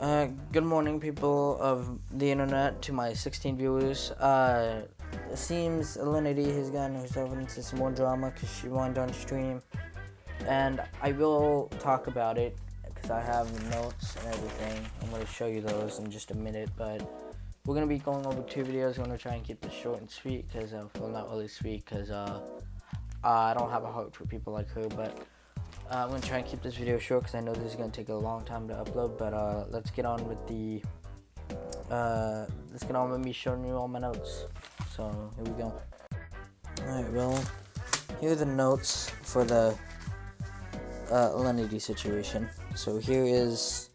Good morning, people of the internet, to my 16 viewers. It seems Alinity has gotten herself into some more drama because she whined on stream, and I will talk about it because I have notes and everything. I'm going to show you those in just a minute, but we're going to be going over 2 videos. I'm going to try and keep this short and sweet because, well, not really sweet because I don't have a heart for people like her, but I'm going to try and keep this video short because I know this is going to take a long time to upload, but let's get on with me showing you all my notes. So, here we go. Alright, well, here are the notes for the Alinity situation. So here is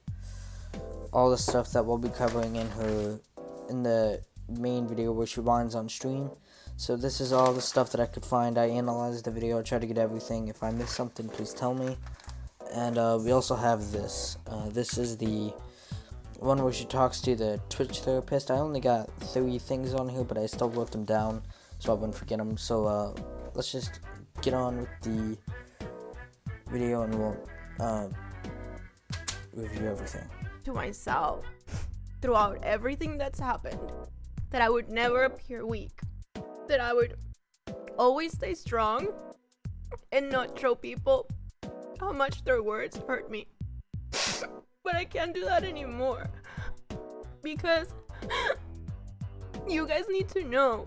all the stuff that we'll be covering in the main video where she whines on stream. So this is all the stuff that I could find. I analyzed the video, I tried to get everything. If I missed something, please tell me. And we also have this. This is the one where she talks to the Twitch therapist. I only got 3 things on here, but I still wrote them down so I wouldn't forget them. So let's just get on with the video and we'll review everything. To myself, throughout everything that's happened, that I would never appear weak. That I would always stay strong and not show people how much their words hurt me. But I can't do that anymore because you guys need to know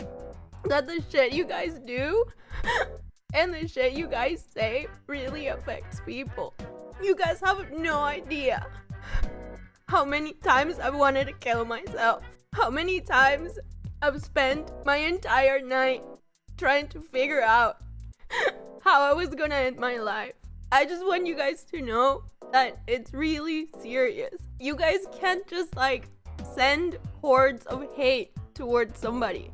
that the shit you guys do and the shit you guys say really affects people. You guys have no idea how many times I've wanted to kill myself. How many times I've spent my entire night trying to figure out how I was gonna end my life. I just want you guys to know that it's really serious. You guys can't just send hordes of hate towards somebody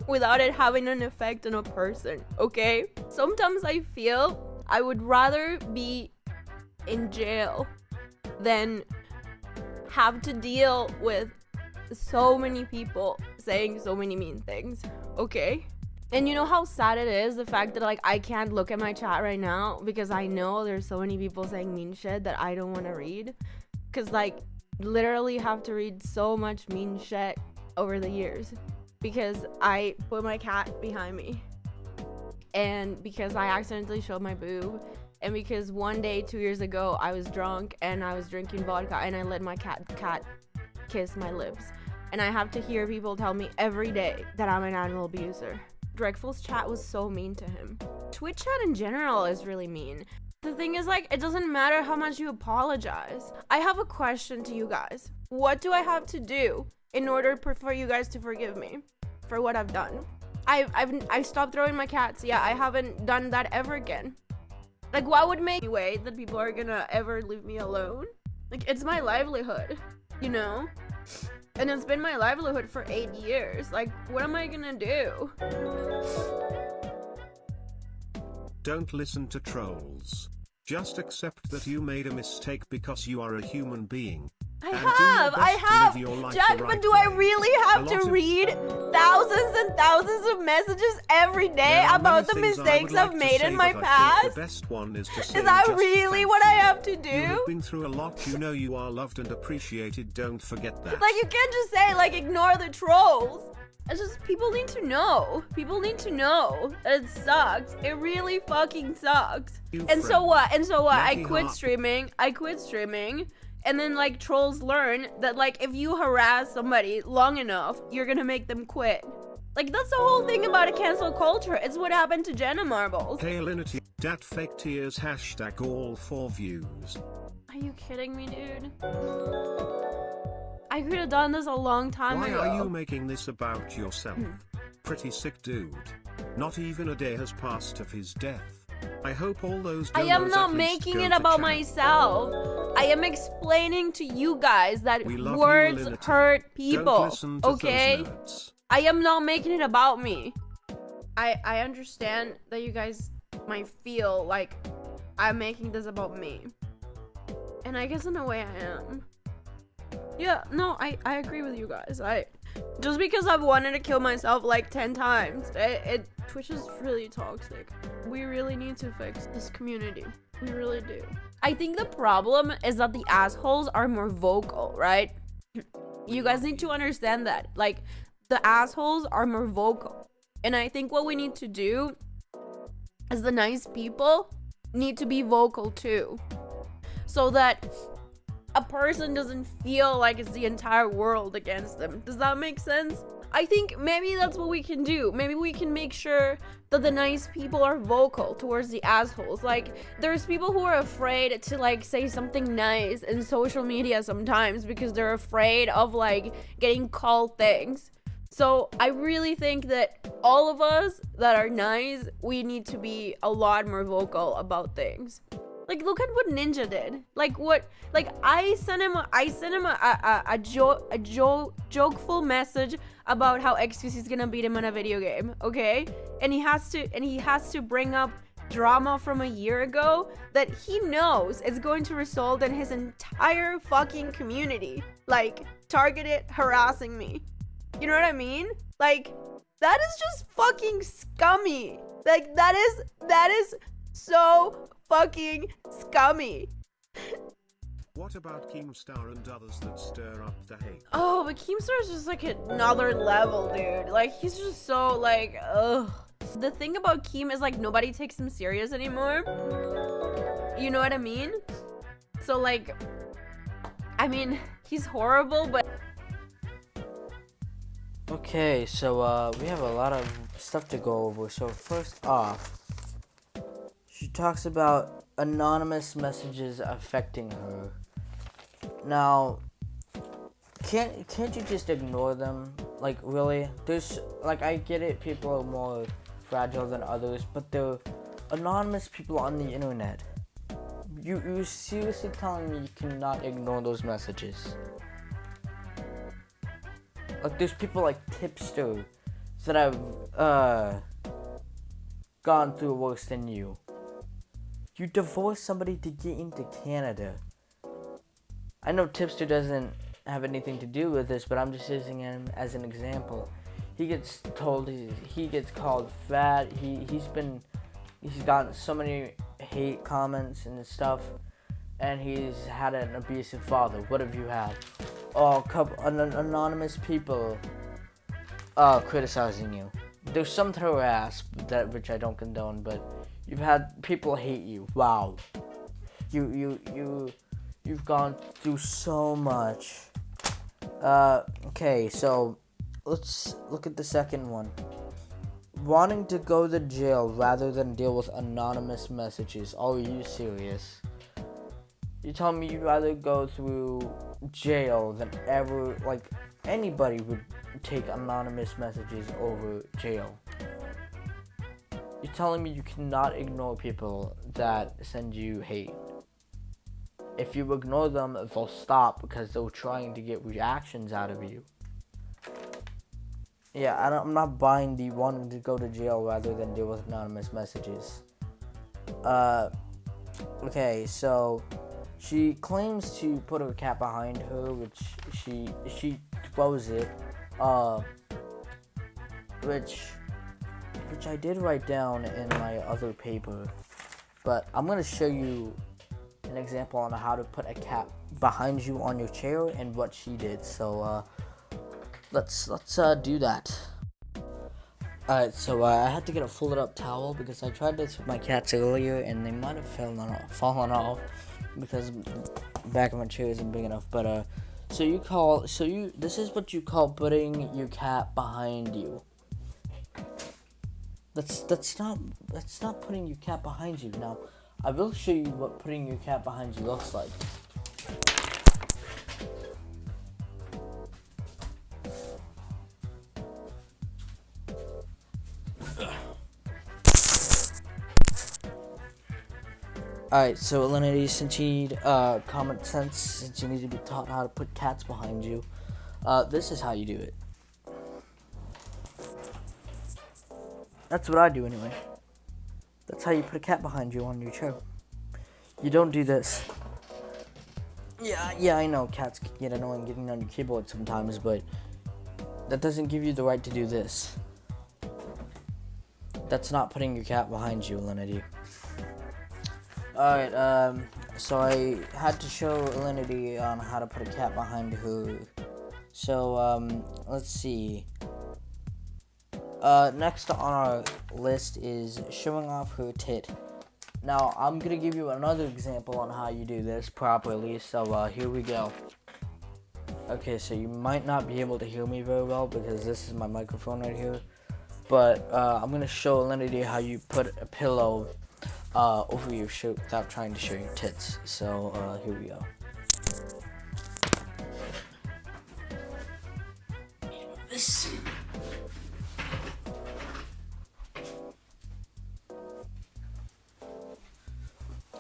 without it having an effect on a person, okay? Sometimes I feel I would rather be in jail than have to deal with so many people saying so many mean things, okay? And you know how sad it is, the fact that I can't look at my chat right now because I know there's so many people saying mean shit that I don't want to read, because literally have to read so much mean shit over the years because I put my cat behind me, and because I accidentally showed my boob, and because one day 2 years ago I was drunk and I was drinking vodka and I let my cat kiss my lips, and I have to hear people tell me every day that I'm an animal abuser. Dreadful's chat was so mean to him. Twitch chat in general is really mean. The thing is, it doesn't matter how much you apologize. I have a question to you guys. What do I have to do in order for you guys to forgive me for what I've done? I stopped throwing my cats. Yeah, I haven't done that ever again. What would make me way that people are gonna ever leave me alone? It's my livelihood, you know? And it's been my livelihood for 8 years. What am I gonna do? Don't listen to trolls. Just accept that you made a mistake because you are a human being. I have, Jack, but do I really have to read thousands and thousands of messages every day about the mistakes I've made in my past? The best one is Is that really what I have to do? You have been through a lot, you know you are loved and appreciated, don't forget that. You can't just say, ignore the trolls. It's just, people need to know. People need to know that it sucks. It really fucking sucks. So what? I quit streaming. And then trolls learn that if you harass somebody long enough, you're gonna make them quit. That's the whole thing about a cancel culture. It's what happened to Jenna Marbles. Hey Alinity, dat fake tears, #all for views. Are you kidding me, dude? I could have done this a long time ago. Why are you making this about yourself? Pretty sick dude. Not even a day has passed of his death. I hope all those I am not making it about myself. I am explaining to you guys that words hurt people, okay? I am not making it about me. I understand that you guys might feel like I'm making this about me. And I guess in a way I am. Yeah, no, I agree with you guys. Just because I've wanted to kill myself 10 times, Twitch is really toxic. We really need to fix this community. We really do. I think the problem is that the assholes are more vocal, right? You guys need to understand that. Like, the assholes are more vocal. And I think what we need to do is the nice people need to be vocal too. So that a person doesn't feel like it's the entire world against them. Does that make sense? I think maybe that's what we can do. Maybe we can make sure that the nice people are vocal towards the assholes. Like, there's people who are afraid to, like, say something nice in social media sometimes because they're afraid of, like, getting called things. So I really think that all of us that are nice, we need to be a lot more vocal about things. Like, look at what Ninja did. I sent him a jokeful message about how XQC is gonna beat him in a video game, okay? And he has to bring up drama from a year ago that he knows is going to result in his entire fucking community, like, targeted harassing me. You know what I mean? Like, that is just fucking scummy. Like, that is so fucking scummy. What about Keemstar and others that stir up the hate? Oh, but Keemstar is just like another level, dude. Like, he's just so, like, ugh. The thing about Keem is, like, nobody takes him serious anymore. You know what I mean? So, like, I mean, he's horrible, but... Okay, so we have a lot of stuff to go over. So first off, she talks about anonymous messages affecting her. Now, can't you just ignore them? Like, really? There's, like, I get it, people are more fragile than others, but they're anonymous people on the internet. You seriously telling me you cannot ignore those messages? Like, there's people like Tipster that have gone through worse than you. You divorced somebody to get into Canada. I know Tipster doesn't have anything to do with this, but I'm just using him as an example. He gets told he gets called fat. He's gotten so many hate comments and stuff, and he's had an abusive father. What have you had? Oh, anonymous people criticizing you. There's some harass which I don't condone, but you've had people hate you. Wow. You've gone through so much. Okay, so let's look at the second one. Wanting to go to jail rather than deal with anonymous messages. Are you serious? You telling me you'd rather go through jail than ever, like, anybody would take anonymous messages over jail. You're telling me you cannot ignore people that send you hate. If you ignore them, they'll stop because they're trying to get reactions out of you. Yeah, I'm not buying the wanting to go to jail rather than deal with anonymous messages. Okay, so she claims to put her cat behind her, which she throws it, which I did write down in my other paper, but I'm gonna show you an example on how to put a cat behind you on your chair and what she did. So let's do that. Alright, so I had to get a folded up towel because I tried this with my cats earlier and they might have fallen off because the back of my chair isn't big enough. But this is what you call putting your cat behind you. That's not putting your cat behind you. Now, I will show you what putting your cat behind you looks like. Alright, so Alinity, since you need common sense, since you need to be taught how to put cats behind you, this is how you do it. That's what I do anyway. That's how you put a cat behind you on your chair. You don't do this. Yeah, I know cats can get annoying getting on your keyboard sometimes, but that doesn't give you the right to do this. That's not putting your cat behind you, Alinity. Alright, so I had to show Alinity on how to put a cat behind her. So, let's see. Next on our list is showing off her tit. Now, I'm gonna give you another example on how you do this properly, so, here we go. Okay, so you might not be able to hear me very well because this is my microphone right here. But, I'm gonna show Alinity how you put a pillow over your shirt without trying to show your tits. So, here we go. This.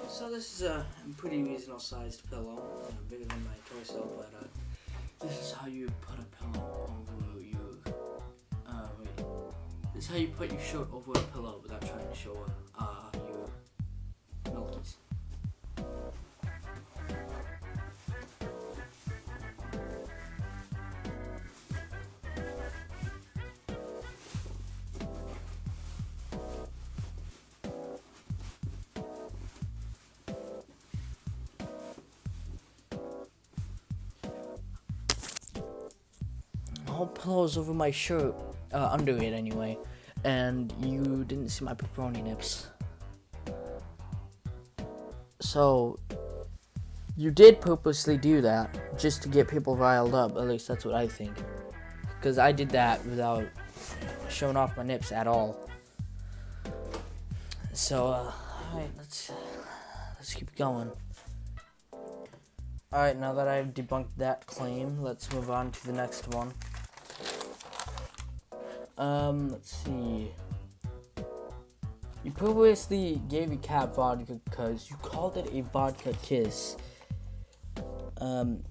So this is a pretty reasonable sized pillow, bigger than my torso, but this is how you put a pillow over your, this is how you put your shirt over a pillow without trying to show your milkies. Whole pillows over my shirt, under it anyway, and you didn't see my pepperoni nips. So, you did purposely do that just to get people riled up, at least that's what I think. Because I did that without showing off my nips at all. So, alright, let's keep going. Alright, now that I've debunked that claim, let's move on to the next one. Let's see. You previously gave your cat vodka because you called it a vodka kiss. And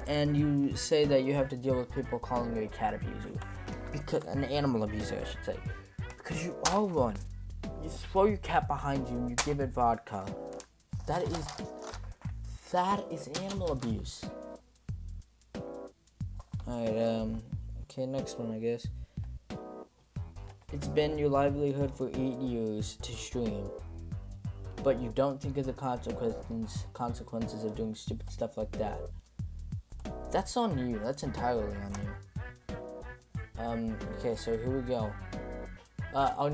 you say that you have to deal with people calling you a cat abuser. Because, an animal abuser, I should say. Because you are one. You throw your cat behind you and you give it vodka. That is animal abuse. Alright, okay, next one, I guess. It's been your livelihood for 8 years to stream, but you don't think of the consequences of doing stupid stuff like that. That's on you. That's entirely on you. Okay, so here we go. My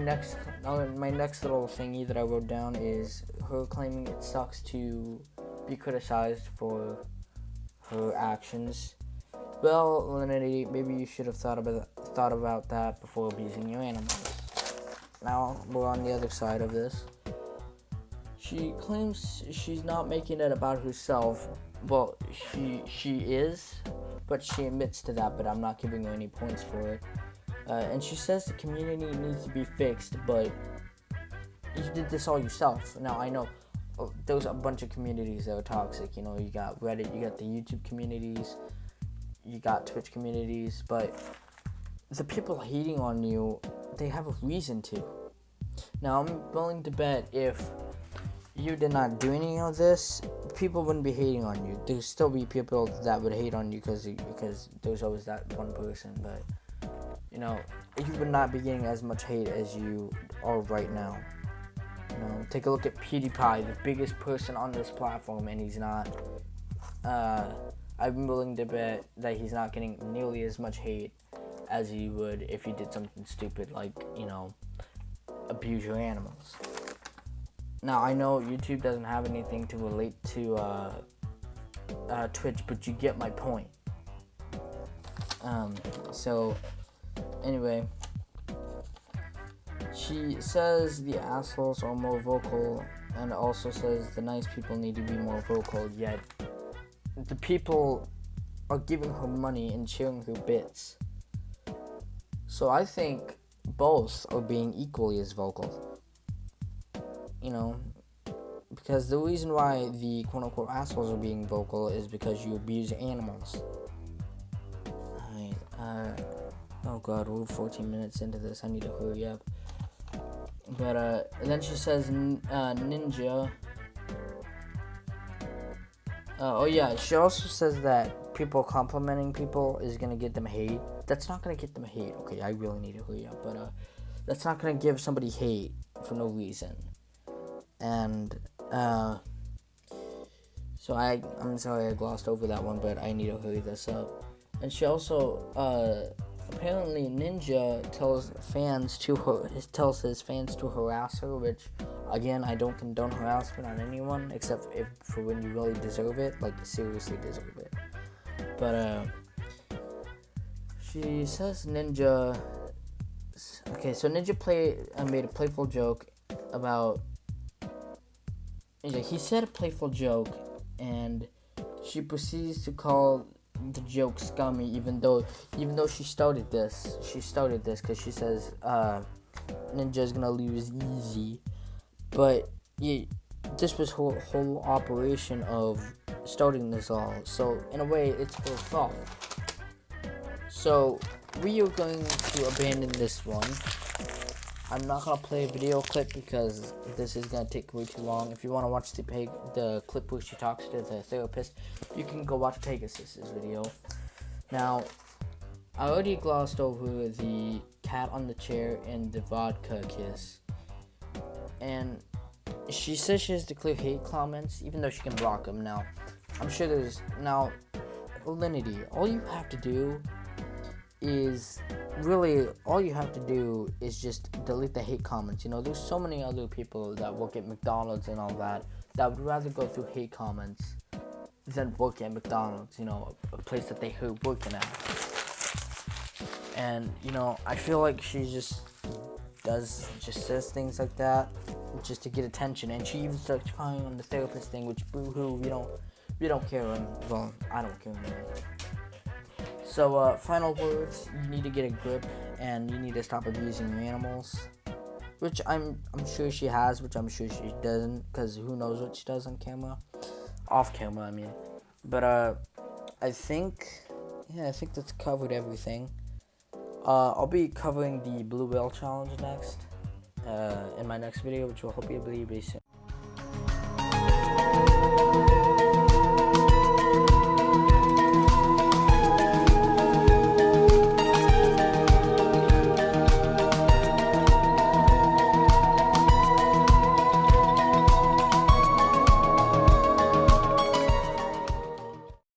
next little thingy that I wrote down is her claiming it sucks to be criticized for her actions. Well, Alinity, maybe you should have thought about that before abusing your animals. Now, we're on the other side of this. She claims she's not making it about herself. Well, she is, but she admits to that, but I'm not giving her any points for it. And she says the community needs to be fixed, but you did this all yourself. Now, I know there's a bunch of communities that are toxic. You know, you got Reddit, you got the YouTube communities, you got Twitch communities, but the people hating on you, they have a reason to. Now, I'm willing to bet if you did not do any of this, people wouldn't be hating on you. There'd still be people that would hate on you because there's always that one person, but, you know, you would not be getting as much hate as you are right now. You know, take a look at PewDiePie, the biggest person on this platform, and he's not, I'm willing to bet that he's not getting nearly as much hate as he would if he did something stupid like, you know, abuse your animals. Now, I know YouTube doesn't have anything to relate to Twitch, but you get my point. So, anyway, she says the assholes are more vocal, and also says the nice people need to be more vocal, yet the people are giving her money and sharing her bits. So I think both are being equally as vocal. You know, because the reason why the quote-unquote assholes are being vocal is because you abuse animals. Alright, oh god, we're 14 minutes into this, I need to hurry up. But, and then she says, ninja. Oh yeah, she also says that people complimenting people is gonna get them hate. That's not gonna get them hate. Okay, I really need to hurry up, but, that's not gonna give somebody hate for no reason. and so I'm sorry I glossed over that one, but I need to hurry this up. And she also apparently Ninja tells his fans to harass her, which again I don't condone harassment on anyone except for when you really deserve it, like seriously deserve it. But she says Ninja. Okay, so Ninja made a playful joke about. He said a playful joke, and she proceeds to call the joke scummy, even though she started this because she says Ninja's gonna lose easy, but yeah, this was whole operation of starting this all. So in a way, it's her fault. So we are going to abandon this one. I'm not gonna play a video clip because this is gonna take way too long. If you want to watch the clip where she talks to the therapist, you can go watch Pegasus's video. Now, I already glossed over the cat on the chair and the vodka kiss, and she says she has to clear hate comments, even though she can block them. Now, I'm sure there's Alinity. All you have to do is just delete the hate comments. There's so many other people that work at McDonald's and all that would rather go through hate comments than work at McDonald's, a place that they hate working at. And, I feel like she just says things like that just to get attention, and she even starts crying on the therapist thing, which boo-hoo, we don't care, well, I don't care anyway. So, final words, you need to get a grip, and you need to stop abusing your animals, which I'm sure she has, which I'm sure she doesn't, because who knows what she does on camera, off camera, I mean. But, I think that's covered everything. I'll be covering the Blue Whale Challenge next, in my next video, which will hopefully be soon.